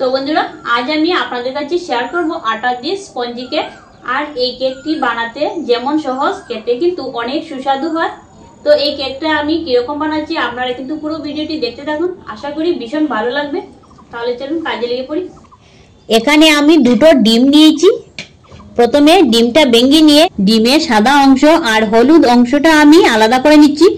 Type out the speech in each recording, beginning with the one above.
তো বন্ধুরা আজ আমি আপনাদের কাছে শেয়ার করব আটা দিয়ে স্পঞ্জি কেক। আর এই কেকটি বানাতে যেমন সহজ খেতে কিন্তু অনেক সুস্বাদু হয়। তো এই কেকটা আমি কিরকম বানাচ্ছি আপনারা কিন্তু পুরো ভিডিওটি দেখতে থাকুন, আশা করি ভীষণ ভালো লাগবে। তাহলে চলুন কাজে লেগে পড়ি। এখানে আমি দুটো ডিম নিয়েছি। প্রথমে ডিমটা ভেঙে নিয়ে ডিমের সাদা অংশ আর হলুদ অংশটা আমি আলাদা করে নিচ্ছি।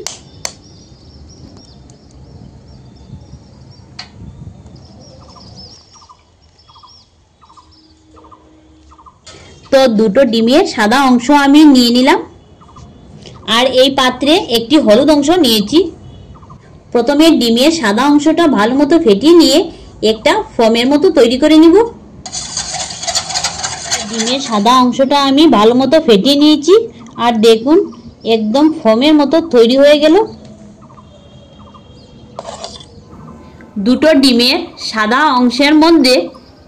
তো দুটো ডিমের সাদা অংশ আমি নিয়ে নিলাম আর এই পাত্রে একটি হলুদ অংশ নিয়েছি। প্রথমে ডিমের সাদা অংশটা ভালো মতো ফেটিয়ে নিয়ে একটা ফোমের মতো তৈরি করে নিব। ডিমের সাদা অংশটা আমি ভালো মতো ফেটিয়ে নিয়েছি আর দেখুন একদম ফোমের মতো তৈরি হয়ে গেল। দুটো ডিমের সাদা অংশের মধ্যে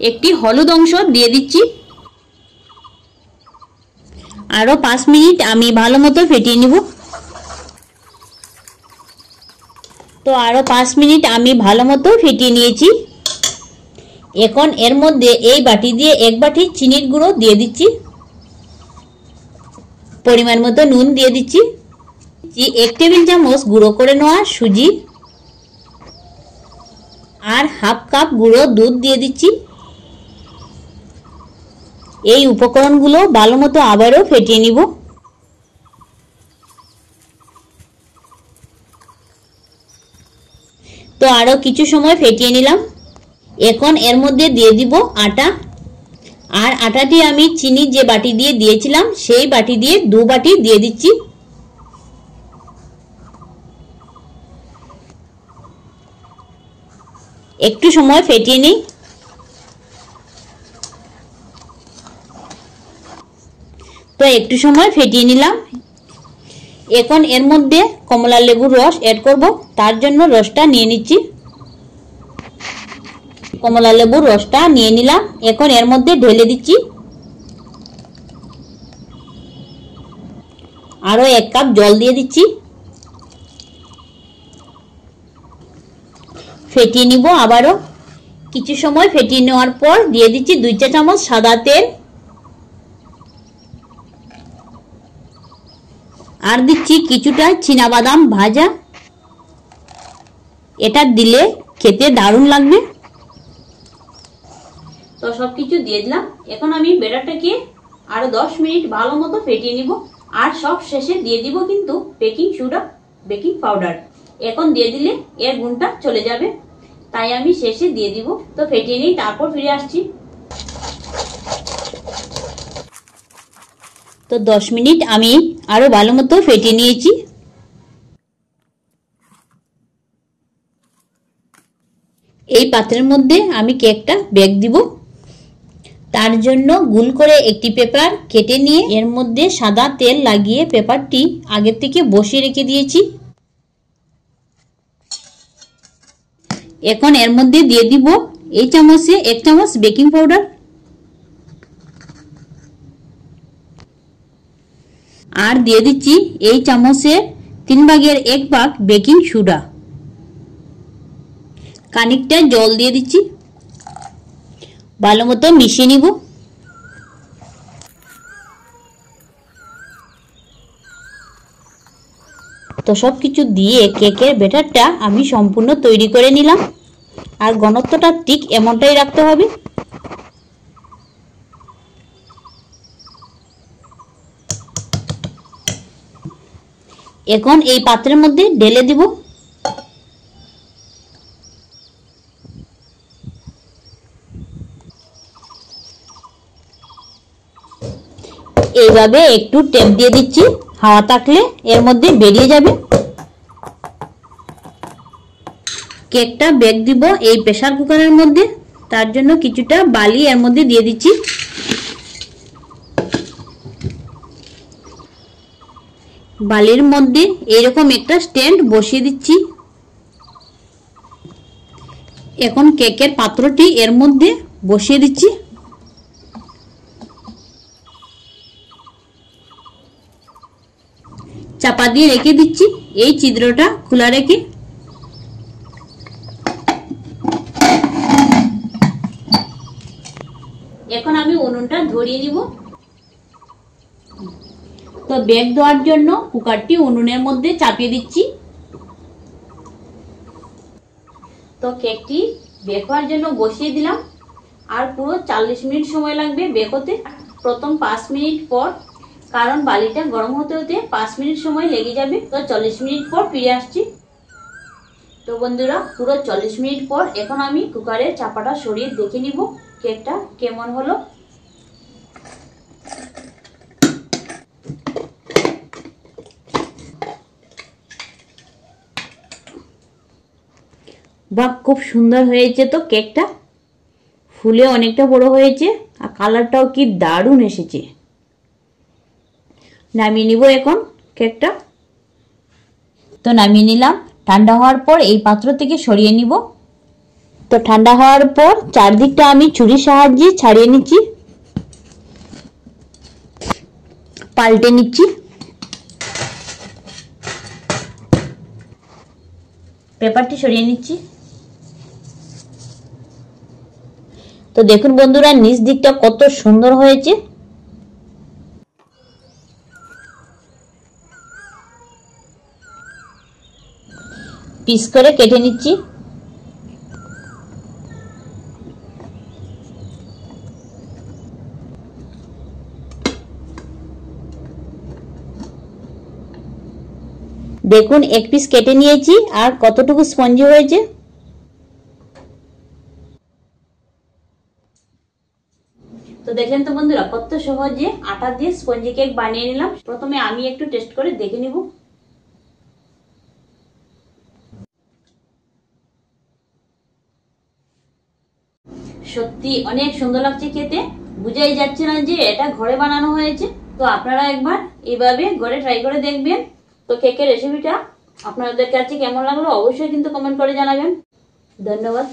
একটি হলুদ অংশ দিয়ে দিচ্ছি। আরো 5 মিনিট আমি ভালো মতো ফেটিয়ে নিব। তো আরো 5 মিনিট আমি ভালো মতো ফেটিয়ে নিয়েছি। এখন এর মধ্যে এই বাটি দিয়ে এক বাটি চিনির গুঁড়ো দিয়ে দিচ্ছি। পরিমাণ মতো নুন দিয়ে দিচ্ছি। 1 টেবিল চামচ গুঁড়ো করে নেওয়া সুজি আর হাফ কাপ গুঁড়ো দুধ দিয়ে দিচ্ছি। এই উপকরণগুলো ভালো মতো আবারও ফেটিয়ে নিব। তো আরো কিছু সময় ফেটিয়ে নিলাম। এখন এর মধ্যে দিয়ে দিব আটা। আর আটাটি আমি চিনি যে বাটি দিয়ে দিয়েছিলাম সেই বাটি দিয়ে 2 বাটি দিয়ে দিচ্ছি। একটু সময় ফেটিয়ে নিই। তো একটু সময় ফেটিয়ে নিলাম। এখন এর মধ্যে কমলা লেবুর রস অ্যাড করব, তার জন্য রসটা নিয়ে নিচ্ছি। কমলা লেবুর রসটা নিয়ে নিলাম। এখন এর মধ্যে ঢেলে দিচ্ছি। আরো 1 কাপ জল দিয়ে দিচ্ছি। ফেটিয়ে নিব আবারও। কিছু সময় ফেটিয়ে নেওয়ার পর দিয়ে দিচ্ছি 2 চা চামচ সাদা তেল আর দিচ্ছি কিছুটা চীনাবাদাম ভাজা। এটা দিলে খেতে দারুণ লাগবে। তো সবকিছু দিয়ে দিলাম। এখন আমি ব্যাটারটাকে আরো 10 মিনিট ভালো মতো ফেটিয়ে নিব। আর সব শেষে দিয়ে দিব কিন্তু বেকিং সোডা, বেকিং পাউডার। এখন দিয়ে দিলে এর গুণটা চলে যাবে, তাই আমি শেষে দিয়ে দিব। তো ফেটিয়ে নিই, তারপর ফিরে আসছি। তো 10 মিনিট আমি আরো ভালো মতো ফেটিয়ে নিয়েছি। এই পাত্রের মধ্যে আমি কেকটা বেক দিব। তার জন্য গোল করে একটি পেপার কেটে নিয়ে এর মধ্যে সাদা তেল লাগিয়ে পেপারটি আগে থেকে বসিয়ে রেখে দিয়েছি। এখন এর মধ্যে দিয়ে দিব এই চামচে 1 চামচ বেকিং পাউডার আর দিয়ে দিচ্ছি এই চামচের 3 ভাগের 1 ভাগ বেকিং সোডা। খানিকটা জল দিয়ে দিচ্ছি। ভালো মতো মিশিয়ে নিব। তো সবকিছু দিয়ে কেকের ব্যাটারটা আমি সম্পূর্ণ তৈরি করে নিলাম। আর ঘনত্বটা ঠিক এমনটাই রাখতে হবে। এখন এই পাত্রের মধ্যে ঢেলে দিব। এইভাবে একটু টেপ দিয়ে দিচ্ছি, হাওয়া থাকলে এর মধ্যে বেরিয়ে যাবে। কেকটা বেক দিব এই প্রেসার কুকারের মধ্যে, তার জন্য কিছুটা বালি এর মধ্যে দিয়ে দিচ্ছি। বালির মধ্যে এরকম একটা স্ট্যান্ড বসিয়ে দিচ্ছি। এখন কেকের পাত্রটি এর মধ্যে বসিয়ে দিচ্ছি। চাপা দিয়ে রেখে দিচ্ছি এই ছিদ্রটা খোলা রেখে। এখন আমি উনুনটা ধরিয়ে নিব। তো বেক দেওয়ার জন্য কুকারটি উনুনের মধ্যে চাপিয়ে দিচ্ছি। তো কেকটি বেক হওয়ার জন্য বসিয়ে দিলাম, আর পুরো 40 মিনিট সময় লাগবে বেক হতে। প্রথম 5 মিনিট পর, কারণ বালিটা গরম হতে হতে 5 মিনিট সময় লেগে যাবে। তো 40 মিনিট পর ফিরে আসছি। তো বন্ধুরা, পুরো 40 মিনিট পর এখন আমি কুকারের চাপাটা সরিয়ে দেখে নিব কেকটা কেমন হলো। বাহ, খুব সুন্দর হয়েছে। তো কেকটা ফুলে অনেকটা বড় হয়েছে, আর কালারটাও কি দারুণ এসেছে। নামিয়ে নিব এখন কেকটা। তো নামিয়ে নিলাম। ঠান্ডা হওয়ার পর এই পাত্র থেকে সরিয়ে নিব। তো ঠান্ডা হওয়ার পর চারদিকটা আমি ছুরির সাহায্যে ছাড়িয়ে নিচ্ছি, পাল্টে নিচ্ছি। পেপারটি সরিয়ে নিচ্ছি। তো দেখুন বন্ধুরা, নিচ দিকটা কত সুন্দর হয়েছে। পিস করে কেটে নিচ্ছি। দেখুন, এক পিস কেটে নিয়েছি, আর কতটুকু স্পঞ্জি হয়েছে। তো দেখলেন তো বন্ধুরা, কত সহজে আটা দিয়ে স্পঞ্জি কেক বানিয়ে নিলাম। প্রথমে আমি একটু টেস্ট করে দেখে নিব। সত্যি অনেক সুন্দর লাগছে খেতে, বুঝাই যাচ্ছে না যে এটা ঘরে বানানো হয়েছে। তো আপনারা একবার এইভাবে ঘরে ট্রাই করে দেখবেন। তো কেকের রেসিপিটা আপনাদের কাছে কেমন লাগলো অবশ্যই কিন্তু কমেন্ট করে জানাবেন। ধন্যবাদ।